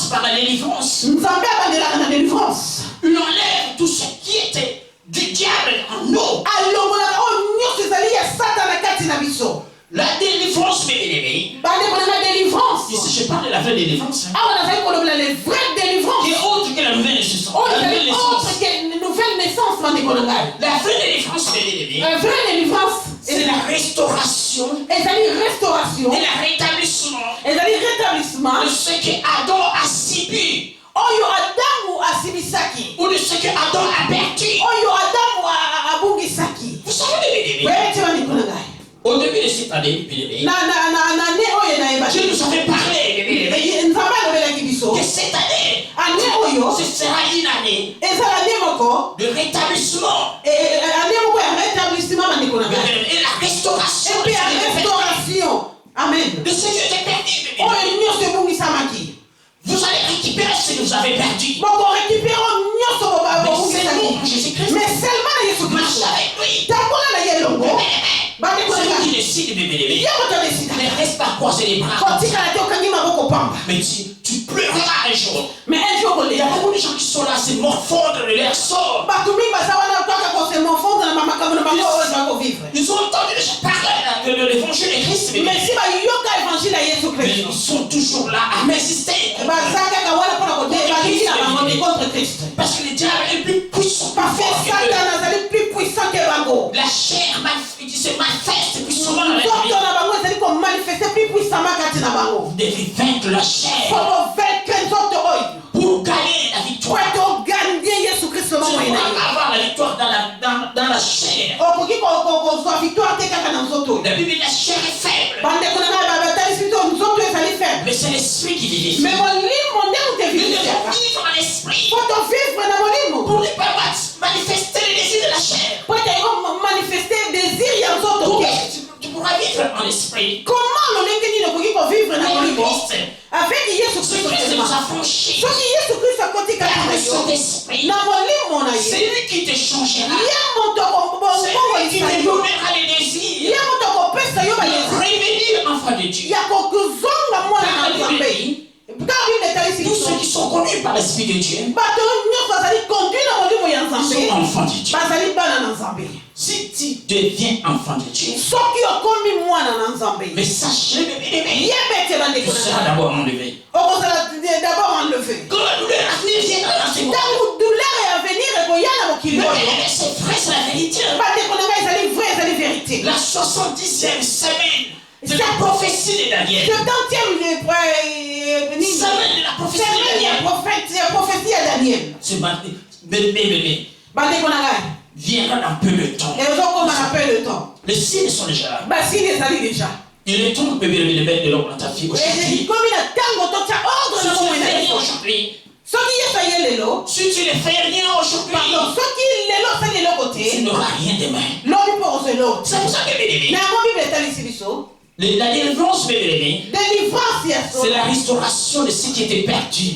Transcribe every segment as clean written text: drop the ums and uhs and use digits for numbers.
commence par la délivrance. Il Il enlève tout ce qui était du diable en nous. La délivrance, mes bien-aimés. Ici, je parle de la vraie délivrance. Qui est autre que la nouvelle naissance. La vraie délivrance, mes bien-aimés. C'est la restauration et le rétablissement de ce que Adam a subi ou de ce que Adam a perdu. Vous savez, mes bien-aimés, au début de cette année, je nous avais parlé que cette année, ce sera une année de rétablissement et la restauration Amen. de ce qui était perdu. Vous allez récupérer ce que vous avez perdu. Mais seulement Marche avec lui. Celui qui décide, ne reste pas croiser les bras. Mais tu pleureras un jour. Il y a beaucoup de gens qui sont là, c'est morfondre de leur sort. Ils ont entendu déjà parler de l'évangile de Christ. Mais ils sont toujours là à résister. Parce que le diable est plus puissant. La chair se manifeste plus souvent dans la vie. Vous devez vaincre la chair pour gagner la victoire. Tu dois avoir la victoire dans la chair. La Bible dit la chair est faible. Mais c'est l'esprit qui vivifie. Nous devons vivre dans l'esprit pour ne pas manifester les désirs de la chair. Tu pourras vivre en esprit. Avec Ce Christ nous a franchi. C'est lui qui te changera. C'est lui qui te donnera les désirs. Revenir enfant de Dieu. Tous ceux qui sont conduits par l'Esprit de Dieu sont enfants de Dieu. Si tu deviens enfant de Dieu, mais sache, tu seras d'abord enlevé. Quand la douleur à venir viendra dans tes corps. C'est vrai, c'est la vérité. La 70e semaine de la prophétie de Daniel. Semaine de la prophétie de Daniel. C'est bébé. Viendra dans peu de temps. Les signes sont déjà là. Il est temps que bébé le mettre de l'homme dans ta fille aujourd'hui. Si tu ne fais rien aujourd'hui, tu n'auras rien demain. C'est pour ça que bébé. La délivrance, bébé, c'est la restauration de ce qui était perdu.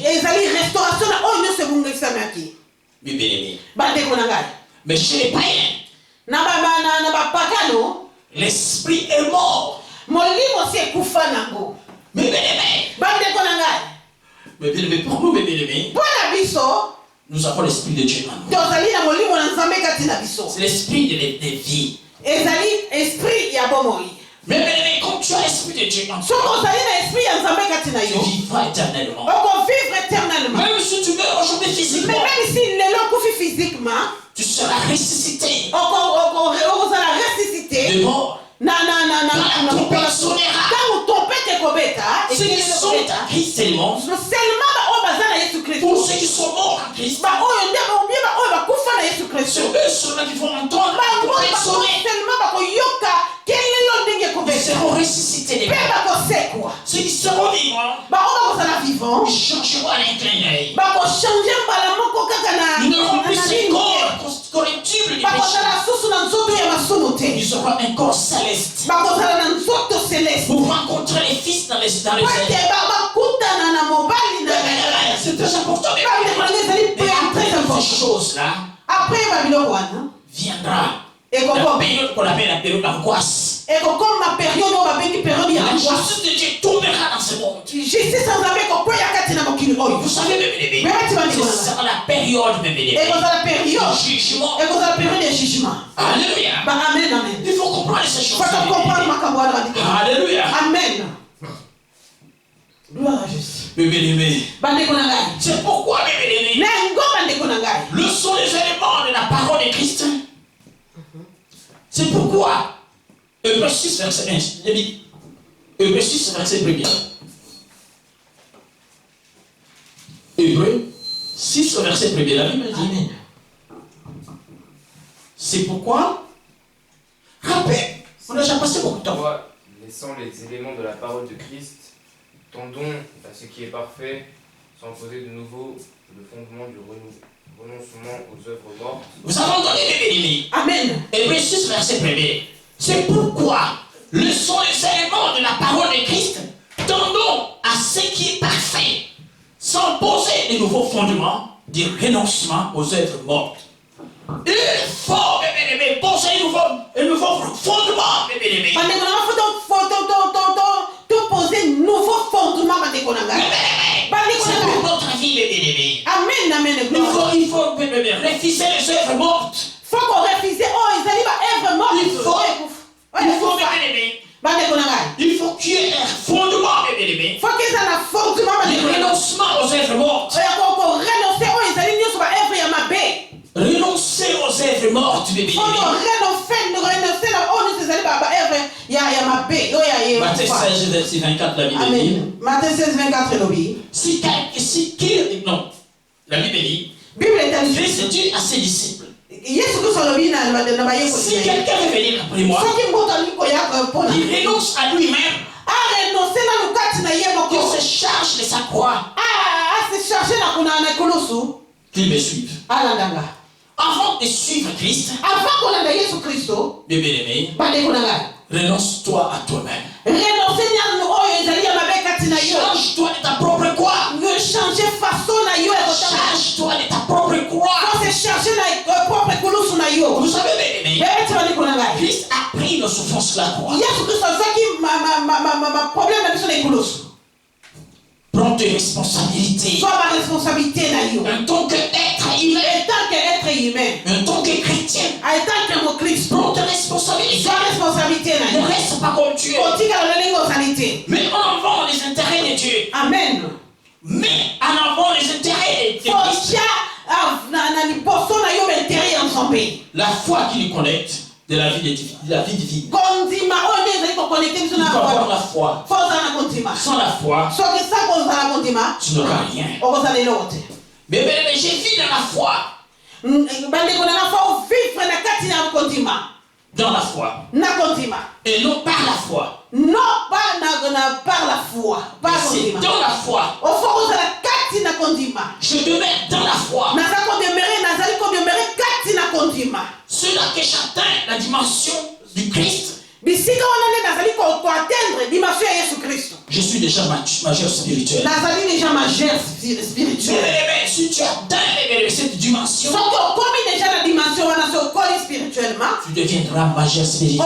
Bébé. Mais chez les païens, l'esprit est mort. Mais pour nous, bébé, nous avons l'esprit de Dieu en nous. C'est l'esprit de vie. Mais quand tu as l'esprit de Dieu en toi, tu vivras éternellement. Même si tu meurs aujourd'hui physiquement, tu seras ressuscité. De mort. Ton père sonnera. Ceux qui sont en Christ seulement. Pour ceux qui sont morts en Christ. C'est eux seulement qui vont entendre. Pour être sauvés. Ils seront ressuscités des morts. Ceux qui seront vivants, ils changeront à un clin d'œil. Ils n'auront plus ce corps corruptible du péché. Ils auront un corps céleste. Pour rencontrer les fils dans les airs. C'est très important. Mais après ces choses-là, viendra la période qu'on appelle la période d'angoisse. Et comme ma période, on va bien qu'il période la justice de Dieu tombera dans ce monde. Justice sans avis qu'on croit à Katina Mokini. Vous savez, bébé, c'est ça la période, bébé. Et vous avez la période. Jugement. Et vous avez la période de jugement. Alléluia. Amen, amen. Il faut comprendre ces choses. Il faut comprendre ma caboire. Alléluia. Amen. Gloire à Jésus. Bébé, c'est pourquoi, bébé, le sont les éléments de la parole de Christ. C'est pourquoi Hébreux 6, verset 1. Hébreux 6, verset 1. Hébreux 6, verset 1. La Bible dit Amen. C'est pourquoi, rappelez, on a déjà passé beaucoup de temps. Laissant les éléments de la parole de Christ, tendons à ce qui est parfait, sans poser de nouveau le fondement du renoncement aux œuvres mortes. Vous avez entendu, bébé? Amen. Hébreux 6, verset 1. C'est pourquoi, leçons les éléments de la parole de Christ, tendons à ce qui est parfait, sans poser de nouveaux fondements du renoncement aux œuvres mortes. Il faut, bébé, poser un nouveau fondement, bébé. Poser nouveau fondement c'est pour notre vie, bébé. Amen, amen. Il faut refuser les œuvres mortes. Faut qu'on refuse. Oh, ils allaient œuvres mortes. Il faut qu'il y ait un fondement, bébé. Faut qu'ils aient un fondement. Le renoncement aux œuvres mortes. Renoncer aux œuvres mortes, bébé. Matthieu 16, verset 24, la Bible dit. Matthieu 16, 24, non, la Bible dit. Christ dit à ses disciples. Si quelqu'un veut venir après moi, il renonce à lui-même. Il se charge de sa croix. Qu'il me suive. Avant de suivre Christ, bébé aimé, renonce-toi à toi-même. Change-toi de ta propre croix. Change-toi de ta propre croix. Vous savez, bébé, Christ a pris nos souffrances sur la croix. Prends tes responsabilités. En tant qu'être humain. En tant que chrétien. Prends tes responsabilités. Ne reste pas comme tu es. Mais en avant les intérêts de Dieu. Amen. Mais en avant les intérêts de Christ. La foi qui nous connecte de la vie divine. Il faut avoir la foi. Sans la foi, tu n'auras rien. Mais j'ai vu dans la foi. Dans la foi. Et non par la foi. Par la foi. C'est dans la foi. Je demeure dans la foi. Cela que j'atteins la dimension du Christ. Je suis déjà majeur spirituel. Si tu atteins cette dimension, tu deviendras majeur spirituel.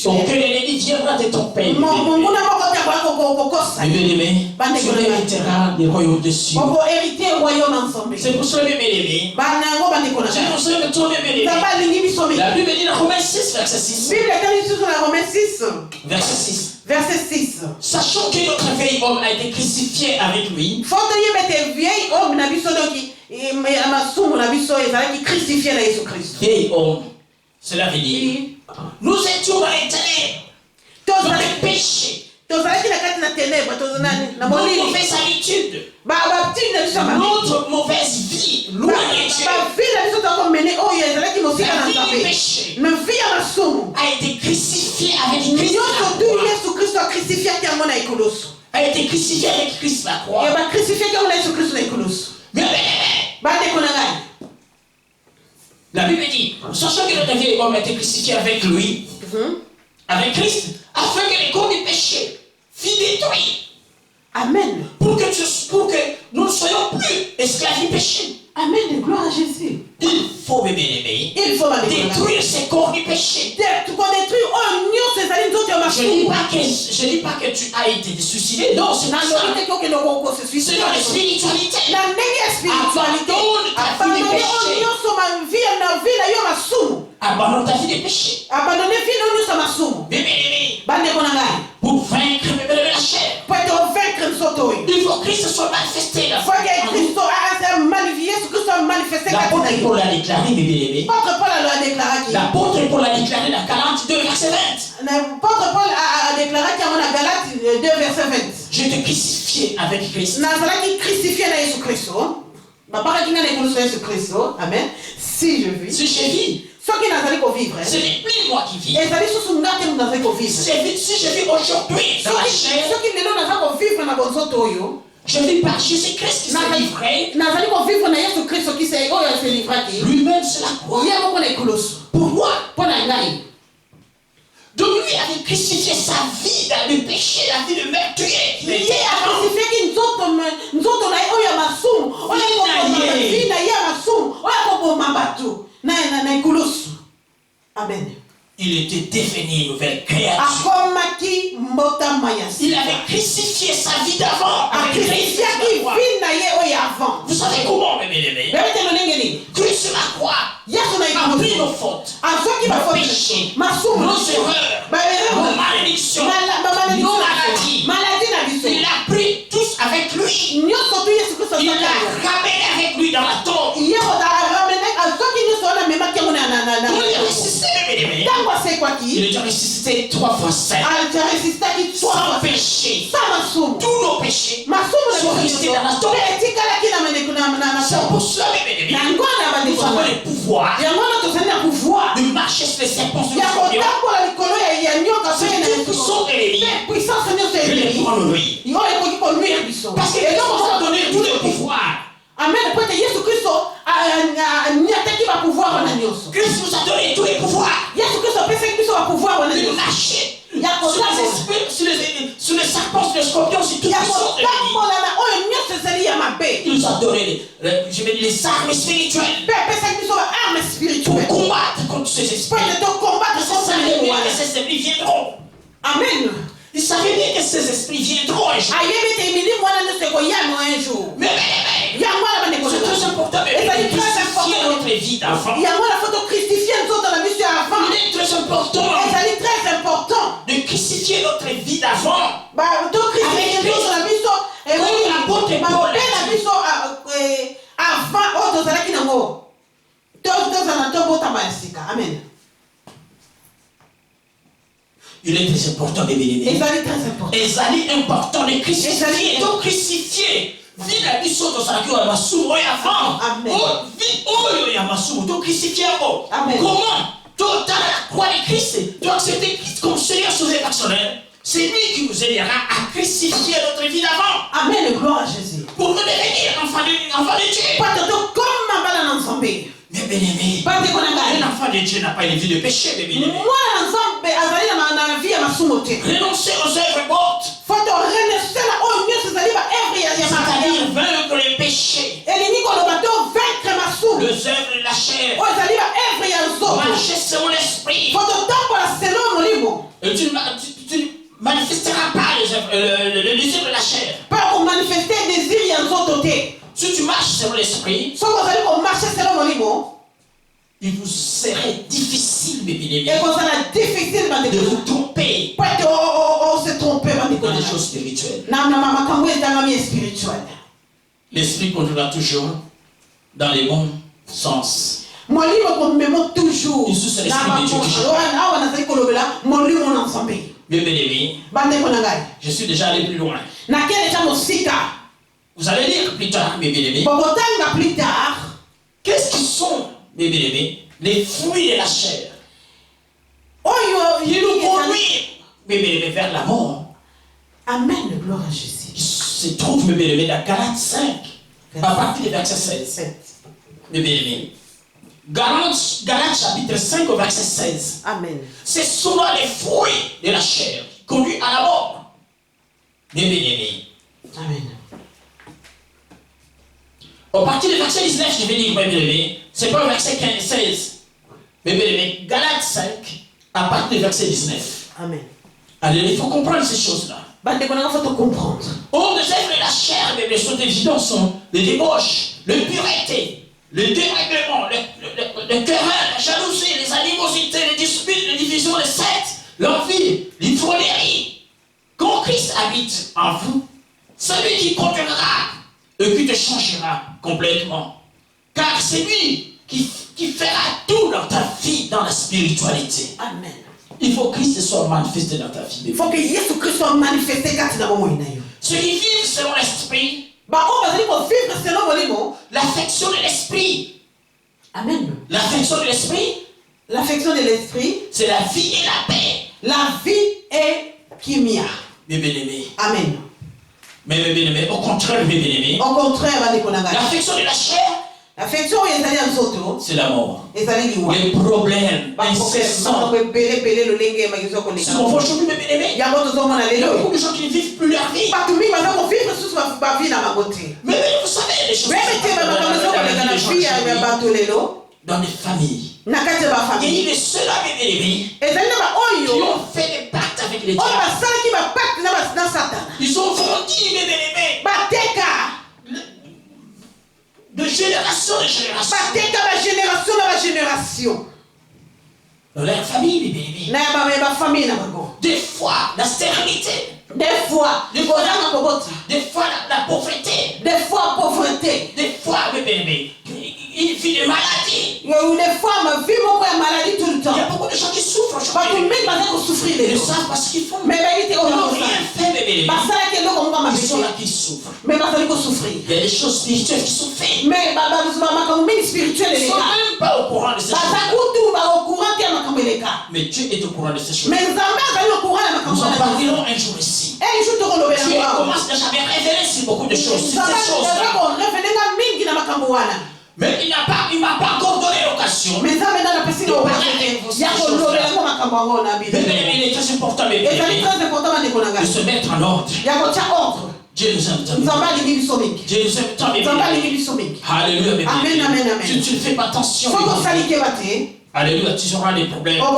Ton cœur ennemi viendra de ton pays. Tu hériteras des royaumes des cieux. C'est pour cela, bébé. La Bible dit dans Romains 6, verset 6. Verset 6. Verset 6. Sachant que notre vieil homme a été crucifié avec lui. Vieil homme, cela veut dire nous étions dans les ténèbres, dans les péchés. Notre mauvaise habitude, notre mauvaise vie, loin de Dieu, la vie du péché a été crucifiée avec Christ. A été crucifié avec Christ la croix. Mais la Bible dit, sachant que notre vieil homme a été crucifié avec lui, avec Christ, afin que les corps du péché fût détruit. Amen. Pour que nous ne soyons plus esclaves du péché. Amen. Gloire à Jésus. Il faut, bébé, détruire ces corps du péché. Je dis pas que tu as été suicidé. Non, c'est pas ça. C'est dans la spiritualité. Abandonne ta vie de péché. Pour vaincre la chair. Il faut que Christ soit manifesté là. L'apôtre Paul a déclaré, bébé. L'apôtre Paul a déclaré dans Galates 2, verset 20. L'apôtre Paul a déclaré qu'il y a Galates 2, verset 20. Je te crucifié avec Christ. Amen. Si je vis. Si je vis. Ce n'est plus moi qui vis. Si je vis aujourd'hui dans la chair, je vis par Jésus-Christ qui s'est livré. Lui-même c'est la croix. Pour moi. Donc lui avait crucifié sa vie dans le péché, la vie de meurtrier. Il était avant. Amen. Il était devenu une nouvelle créature. Il avait crucifié sa vie d'avant. Vous savez comment, bébé? Christ sur la croix a pris nos fautes, nos péchés, nos erreurs, nos malédictions, nos maladies. Il a pris tous avec lui. Il l'a ramené avec lui dans la tombe. Il est ressuscité, bébé. Il est déjà ressuscité 3 fois 7. Sans péché. Tous nos péchés sont restés dans la tombe. C'est pour cela, bébé. Nous avons le pouvoir de marcher sur les serpents sur les scorpions. C'est tout puissant de l'ennemi. Je les prends lui. Parce que Dieu nous a donné tout le pouvoir. Amen. Christ nous a donné tous les pouvoirs. De lâcher sur les serpents, sur les scorpions, c'est tout puissant de l'ennemi. Il nous a donné les armes spirituelles pour combattre contre ces esprits. Ces esprits viendront. Amen. Il savait bien que ces esprits viendront un jour. Mais c'est très important de crucifier notre vie d'avant. Il est très important de crucifier notre vie d'avant. Avec Christ. Comme l'apôtre Paul Amen. Il est très important, bébé. Ezali important de crucifier. Donc crucifier. Vie la vie saute au sac à Massou avant. Oh, ya Massou. Donc crucifier. Comment? Toi, dans la croix de Christ, tu accepter Christ comme Seigneur Sauveur personnel. C'est lui qui nous aidera à crucifier notre vie d'avant. Amen. Gloire à Jésus. Pour nous devenir enfants de Dieu. Pas de comme Mais bien-aimé, un enfant de Dieu n'a pas une vie de péché, bien-aimé. Renoncer aux œuvres mortes. C'est-à-dire vaincre le péché. Les œuvres de la chair. Marcher selon l'esprit. Et tu ne manifesteras pas le désir de la chair. Si tu marches selon l'esprit, il vous serait difficile, bébé, de vous tromper dans les choses spirituelles. L'esprit conduira toujours dans les bons sens. Toujours. C'est l'esprit de Dieu qui mais bien-aimé, je suis déjà allé plus loin. Vous allez lire plus tard, mes bien-aimés. Qu'est-ce qui sont, mes bien-aimés, les fruits de la chair? Ils nous conduisent, mes bien-aimés, vers la mort. Amen, gloire à Jésus. Il se trouve, mes bien-aimés, dans Galates 5, à partir du verset 16. Mes bien-aimés. Galates chapitre 5 au verset 16. Amen. C'est souvent les fruits de la chair qui conduisent à la mort. Mes bien-aimés. Amen. Au partir du verset 19, je vais lire, mes bien-aimés. C'est pas le verset 15, 16. Mes bien-aimés, Galates 5, à partir du verset 19. Amen. Allez, il faut comprendre ces choses-là. Au désert de la chair, les sont évidents sont les débauches, l'impureté, le dérèglement, le querelle, la jalousie, les animosités, les disputes, les divisions, les sectes, l'envie, l'ivrognerie. Quand Christ habite en vous, celui qui conduira et qui te changera complètement. Car c'est lui qui fera tout dans ta vie, dans la spiritualité. Amen. Il faut que Christ soit manifesté dans ta vie. Il faut que Jésus Christ soit manifesté dans mon vie. Ceux qui vivent selon l'esprit, l'affection de l'esprit. Amen. L'affection de l'esprit. L'affection de l'esprit. C'est la vie et la paix. La vie est kimia. Mes bien-aimés. Amen. Mais mes bien-aimés, au contraire, mes bien-aimés. Au contraire, l'affection de la chair. L'affection c'est la mort. Les problèmes incessants. Ce qu'on voit aujourd'hui, mes bien-aimés. Il y a beaucoup de gens qui ne vivent plus leur vie. Mais vous savez, les choses dans les familles. Il y a eu des ceux-là, mes bien-aimés, qui ont fait des pactes avec les diables. Ils ont vendu, mes bien-aimés, de génération en génération. Dans leur famille, mes bien-aimés. Des fois, la stérilité. Des fois, la pauvreté. Des fois, mes bien-aimés, une vie de maladie. Il y a beaucoup de gens qui souffrent aujourd'hui. Ils savent pas ce qu'ils font. Ils n'ont rien fait, mes bien-aimés. Ils sont là qui souffrent. Il y a des choses spirituelles qui sont faites. Ils ne sont même pas au courant de ces choses. Mais Dieu est au courant de ces choses. Nous en parlerons un jour ici. Dieu commence déjà à révéler sur beaucoup de choses. Mais il m'a pas encore donné l'occasion. Mais il est très important de se mettre en ordre. Dieu nous aime. Dieu nous aime tant. Alléluia. Amen. Tu ne fais pas attention. Alléluia, tu auras des problèmes. La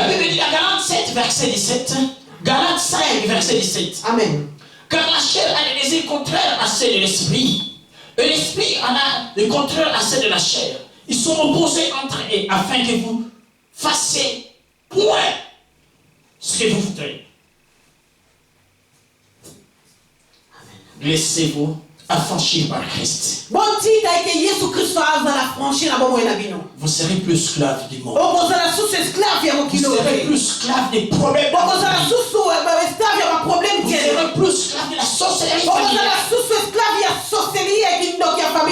Bible dit à Galates 7, verset 17. Galates 5, verset 17. Amen. Car la chair a des désirs contraires à ceux de l'esprit. Et l'esprit en a des contraires à ceux de la chair. Ils sont opposés entre eux afin que vous fassiez point ce que vous voudrez. Laissez-vous affranchir par Christ. Vous serez plus esclave du monde. Vous serez plus esclave des problèmes. Vous serez plus esclave de la sorcellerie.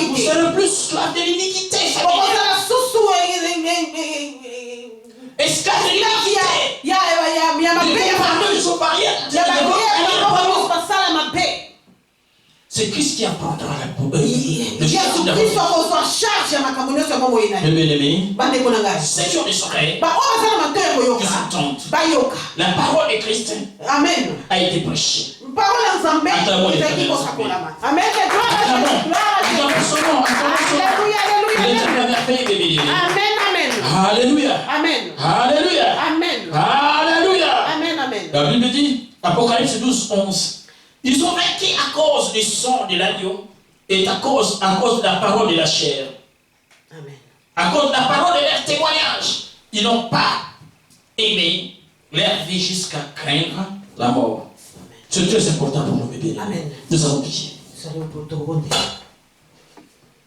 Vous serez plus esclave de l'iniquité. Esclave de l'iniquité. C'est Christ qui apprendra le bien-aimé, ceux qui ont des oreilles, qui s'entendent, la parole de Christ a été prêchée. Alléluia. La Bible dit, Apocalypse 12, 11. Ils ont vaincu à cause du sang de l'agneau et à cause de la parole de la chair. Amen. À cause de la parole de leur témoignage. Ils n'ont pas aimé leur vie jusqu'à craindre la mort. C'est très important pour nous, bébés. Amen. Nous allons prier.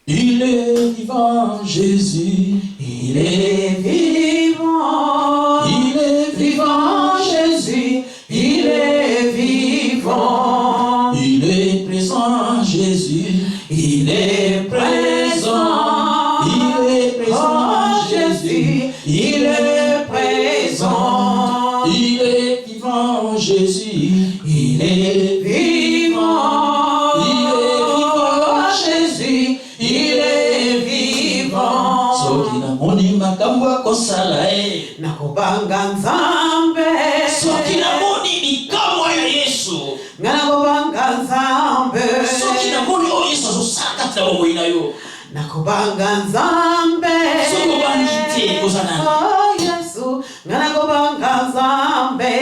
Il est vivant, Jésus. Il est vivant. Il est vivant, Jésus. Il est vivant. Il est présent, Jésus. Il est présent. Il est présent, Jésus. Il est présent. Il est vivant, Jésus. Il est vivant. Il est vivant, Jésus. Il est vivant. Soki na moni makambo akosala e. Nakobanga nzambe. Soki na moni likambo ya Yesu. Nakobanga nzambe. Soki na moni o Yesu azosala kati na bomoi na yo. Nakobanga nzambe. Soki obangite kozana. Oh Yesu, nakobanga nzambe.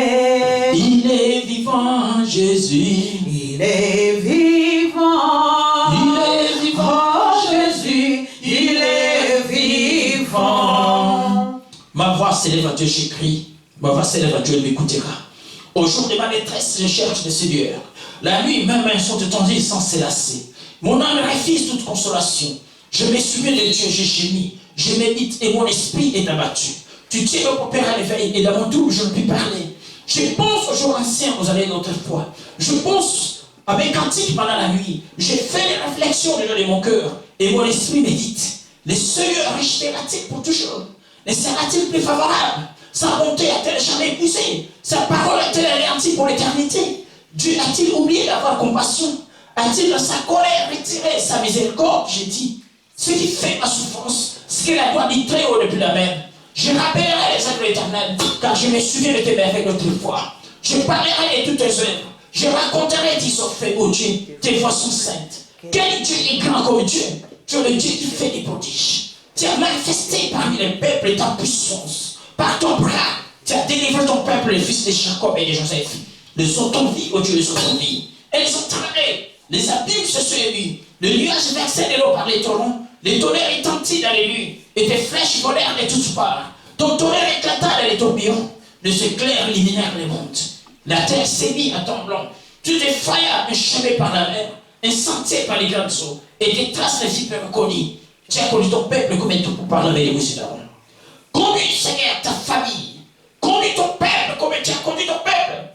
Jésus. Il est vivant. Il est vivant. Oh Jésus, il est vivant. Ma voix s'élève à Dieu, j'écris. Ma voix s'élève à Dieu, il m'écoutera. Au jour de ma détresse, je cherche le Seigneur. La nuit, mes mains sont étendues sans se lasser. Mon âme refuse toute consolation. Je me souviens de Dieu, j'ai gémi. Je médite et mon esprit est abattu. Tu tiens mon père à l'éveil et dans mon doute, je ne puis parler. Je pense aux jours anciens, aux années d'autrefois. Je pense à mes cantiques pendant la nuit. J'ai fait des réflexions dedans de mon cœur et mon esprit médite. Le Seigneur restera-t-il pour toujours? Ne sera-t-il plus favorable? Sa bonté a-t-elle jamais épousé? Sa parole a-t-elle anéantie pour l'éternité? Dieu a-t-il oublié d'avoir compassion? A-t-il dans sa colère retiré sa miséricorde? J'ai dit, ce qui fait ma souffrance, ce que la gloire dit très haut depuis la mer. Je rappellerai les œuvres de l'Éternel, car je me souviens de tes merveilles d'autrefois. Je parlerai de toutes tes œuvres. Je raconterai tes faits, ô Dieu, tes voies sont saintes. Quel Dieu est grand comme Dieu? Tu es le Dieu qui fait des prodiges. Tu as manifesté parmi les peuples ta puissance. Par ton bras, tu as délivré ton peuple, les fils de Jacob et de Joseph. Les ont tombés, ô Dieu, les ont tombés. Elles ont tremblé. Les abîmes se sont émus. Le nuage versait de l'eau par les torrents. Les tonnerres retentirent dans les nuits. Et tes flèches volèrent de toutes parts. Ton tonnerre éclata dans les tourbillons. Les éclairs illuminèrent les montes. La terre s'émit à tremblant. Tu défaillas un chemin par la mer, un sentier par les grandes eaux. Et tes traces ne furent pas reconnues. Tu as conduit ton peuple comme un troupeau par la mer de Moïse d'Aaron. Conduis, Seigneur, ta famille. Conduis ton peuple comme tu as conduit ton peuple.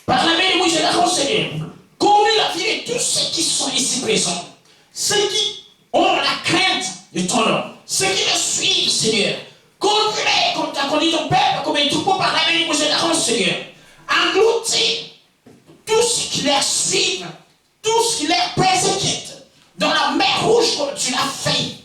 Par la main de Moïse d'Aaron, Seigneur. Conduis la vie de tous ceux qui sont ici présents. Ceux qui ont la crainte de ton nom. Ceux qui le suivent, Seigneur. Conduis-les comme tu as conduit ton peuple comme un troupeau par la main de Moïse d'Aaron, Seigneur. Engloutis tout ce qui les suivent, tout ce qui les persécute. Dans la mer rouge comme tu l'as fait.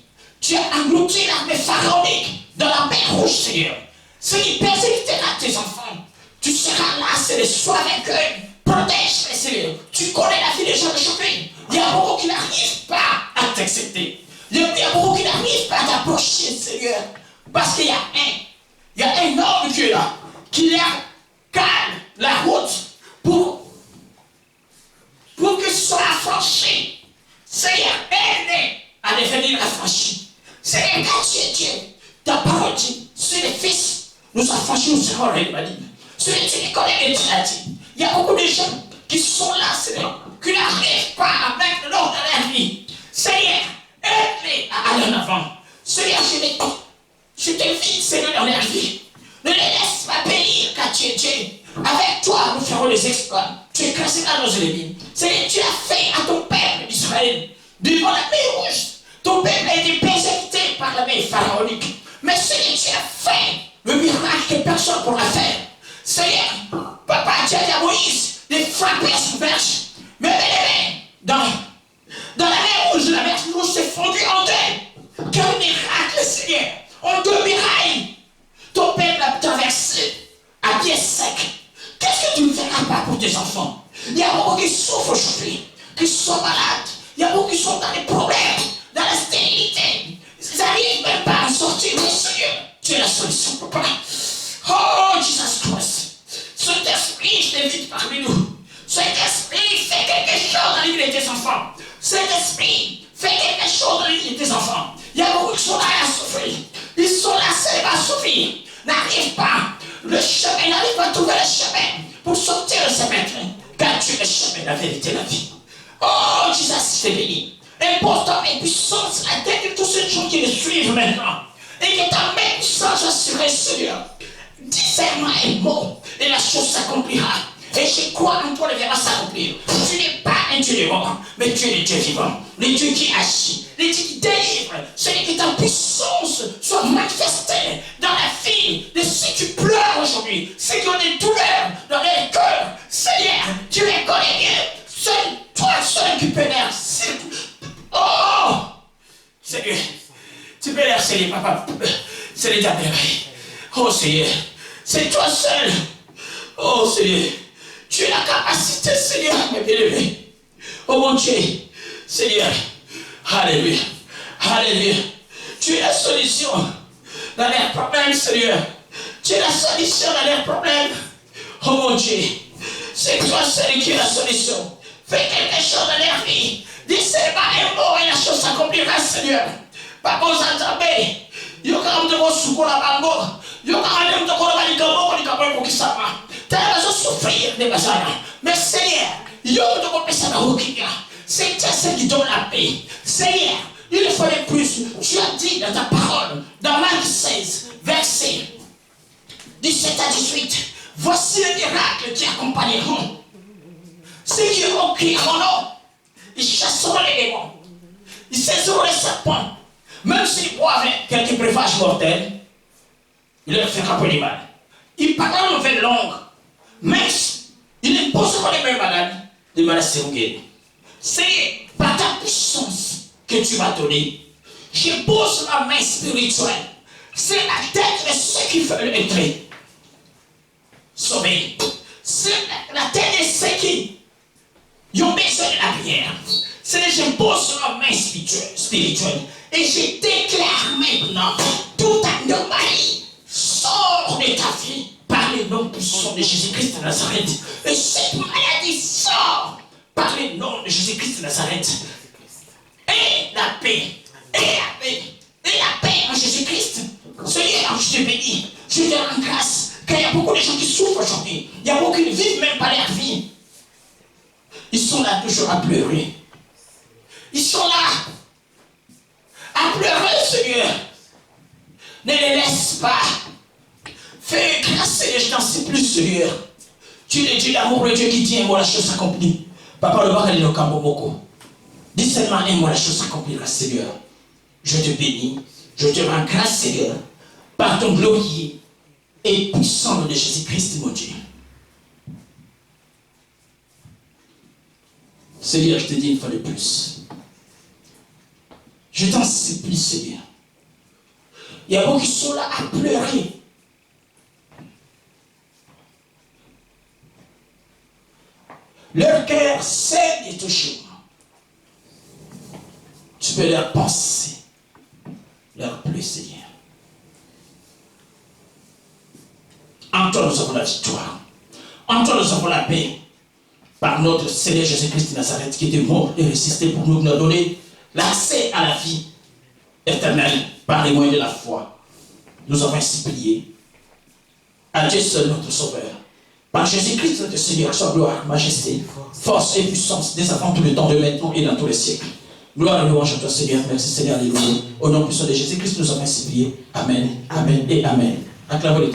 Tu as englouti l'armée pharaonique dans la mer rouge, Seigneur. Ceux qui persécutera tes enfants, tu seras là, c'est le soir avec eux. Protège-les, Seigneur. Tu connais la vie des gens d'aujourd'hui. Il y a beaucoup qui n'arrivent pas à t'accepter. Il y a beaucoup qui n'arrivent pas à t'approcher, Seigneur. Parce qu'il y a un homme qui est là, qui leur calme la route pour que ce soit affranchi. Seigneur, aide-les à devenir affranchis. Seigneur, quand tu es Dieu, ta parole dit, sur les fils, nous affranchis, nous serons invalides. Sur les tu les connais et tu l'as dit. Il y a beaucoup de gens qui sont là, Seigneur, qui n'arrivent pas à mettre l'ordre dans leur vie. Seigneur, aide-les à aller en avant. Seigneur, je t'invite, Seigneur, dans leur vie. Ne les laisse pas périr car tu es Dieu. Avec toi, nous ferons des exploits. Tu écraseras nos ennemis. Seigneur, tu as fait à ton peuple d'Israël, devant la mer rouge. Ton peuple a été persécuté par la mer pharaonique. Mais Seigneur, tu as fait le miracle que personne ne pourra faire. Seigneur, papa, tu as dit à Moïse de frapper à son verge. Mais dans la mer rouge, la mer rouge s'est fondue en deux. Quel miracle, Seigneur. En deux mirailles. Ton peuple a traversé à pied sec. Qu'est-ce que tu ne feras pas pour tes enfants? Il y a beaucoup qui souffrent aujourd'hui, qui sont malades. Il y a beaucoup qui sont dans les problèmes, dans la stérilité. Ils n'arrivent même pas à sortir. Mais Seigneur, tu es la solution, papa. Oh, Jesus Christ. Cet esprit, je t'invite parmi nous. Cet esprit fait quelque chose dans la vie de tes enfants. Cet esprit fait quelque chose dans la vie de tes enfants. Il y a beaucoup qui sont là à souffrir. Ils sont là seulement à souffrir. N'arrivent pas. Le chemin, n'arrive pas à trouver le chemin pour sortir de ce maître. Car tu es le chemin, la vérité, la vie. Oh, Jesus, je t'ai béni. Important et puissant, c'est la tête de tous ces gens qui le suivent maintenant. Et que ta main puissance assurée, Seigneur. Discernement est mort et la chose s'accomplira. Et je crois en toi, le verra s'accomplir. Tu n'es pas un Dieu de mort, mais tu es le Dieu vivant, le Dieu qui agit, le Dieu qui délivre. Celui que ta puissance soit manifestée dans la vie de ceux qui pleurent aujourd'hui, ceux qui ont des douleurs dans leur cœur. Seigneur, tu les connais bien. Seul, toi seul qui peux les. Oh, Seigneur, tu peux les Seigneur, papa. C'est les merveilles. Oh Seigneur, c'est toi seul. Oh Seigneur, tu as la capacité, Seigneur, à me bien-aimer. Oh mon Dieu, Seigneur, alléluia, alléluia. Tu es la solution dans leurs problèmes, Seigneur. Tu es la solution dans leurs problèmes. Oh mon Dieu, C'est toi celui qui a la solution. Fais quelque chose dans leur vie. Dis seulement un mot et la chose s'accomplira, Seigneur. Pas besoin d'entamber. Yo quand on te souko la bango. Yo quand on te kola bali gambo ko dikabwe ko kisama. T'as besoin de souffrir de bazana. Mais Seigneur, yo te ko pesa na hokiya. C'est toi celui qui donne la paix. Seigneur, il fallait plus. Tu as dit dans ta parole, dans Marc 16, verset 17 à 18, voici les miracles qui accompagneront ceux qui auront crié en nom. Ils chasseront les démons. Ils saisiront les serpents. Même s'ils boivent quelques breuvages mortels, il leur fera peu de mal. Ils parleront en nouvelle langue. Même ils imposeront les mêmes malades, les malades seront guéris. C'est par ta puissance que tu m'as donné. Je pose ma main spirituelle. C'est la tête de ceux qui veulent être sauvés. C'est la tête de ceux qui ont besoin de la prière. C'est je pose ma main spirituelle. Et je déclare maintenant toute anomalie sort de ta vie par le nom puissant de Jésus-Christ de Nazareth. Et cette maladie sort par le nom de Jésus-Christ de Nazareth. Et la paix, et la paix, et la paix en Jésus-Christ. Seigneur, je te bénis, je te rends grâce, car il y a beaucoup de gens qui souffrent aujourd'hui. Il y a beaucoup qui ne vivent même pas leur vie. Ils sont là toujours à pleurer. Ils sont là à pleurer, Seigneur. Ne les laisse pas. Fais grâce, Seigneur, je t'en supplie, Seigneur. Tu es Dieu d'amour, le Dieu qui dit un mot, la chose s'accomplit. Papa, le bakali no kamomoko. Dis seulement un mot, la chose s'accomplira, Seigneur. Je te bénis, je te rends grâce, Seigneur, par ton glorieux et puissant nom de Jésus-Christ, mon Dieu. Seigneur, je te dis une fois de plus. Je t'en supplie, Seigneur. Il y a beaucoup qui sont là à pleurer. Leur cœur saigne et touche. Tu peux leur penser, leur plus, Seigneur. En toi, nous avons la victoire. En toi, nous avons la paix. Par notre Seigneur Jésus-Christ de Nazareth, qui était mort et ressuscité pour nous donner l'accès à la vie éternelle par les moyens de la foi. Nous avons ainsi prié. À Dieu seul, notre Sauveur. Par Jésus-Christ, notre Seigneur, soit gloire, majesté, force et puissance, dès avant tout le temps de maintenant et dans tous les siècles. Gloire et louange à toi, Seigneur. Merci, Seigneur. Alléluia. Au nom puissant de Jésus-Christ, nous avons ainsi prié. Amen, amen et amen. Acclamons les